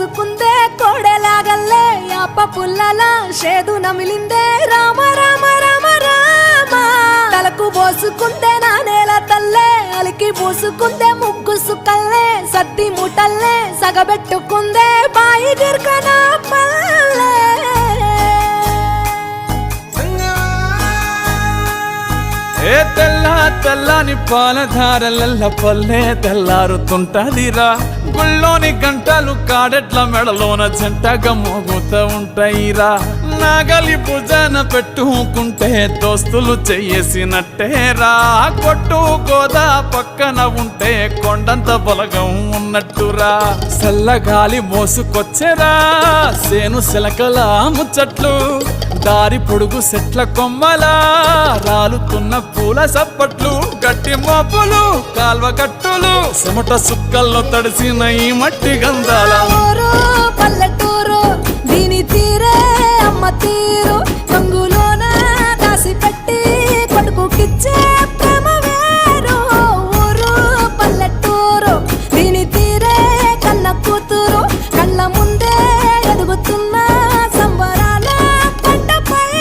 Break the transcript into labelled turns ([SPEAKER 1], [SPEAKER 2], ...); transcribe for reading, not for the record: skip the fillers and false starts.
[SPEAKER 1] పోసుకుందే కోడెలాగల్లే యాప పుల్లల షేదు నమిలిందే రామ రామ రామ రామ తలకు పోసుకుందే నా నేల తల్లే అలికి పూసుకుందే ముగ్గు సుక్కల్లే సత్తి ముటల్లే సగబెట్టుకుందే బాయి గిర్కన పల్లె
[SPEAKER 2] ఏ తెల్ల తెల్లని పాలధారలల్ల పల్లె తెల్లారుతుంటదిరా గుళ్ళోని గంటలు కాడెట్ల మెడలోన జంటగా మోగుతూ ఉంటాయిరా నాగలి భుజాన పెట్టుకుంటే దోస్తులు చెయ్యేసినట్టేరా కొట్టు గోదా పక్కన ఉంటే కొండంత బలగం ఉన్నట్టురా చల్లగాలి మోసుకొచ్చెరా సేను శిలకల ముచ్చట్లు దారి పొడుగు సెట్ల కొమ్మలా రాలుతున్న పూల సప్పట్లు గట్టి మోపులు కాల్వ కట్టులు చెమట సుక్కల్లో తడిసిన ఈ మట్టి గంధాల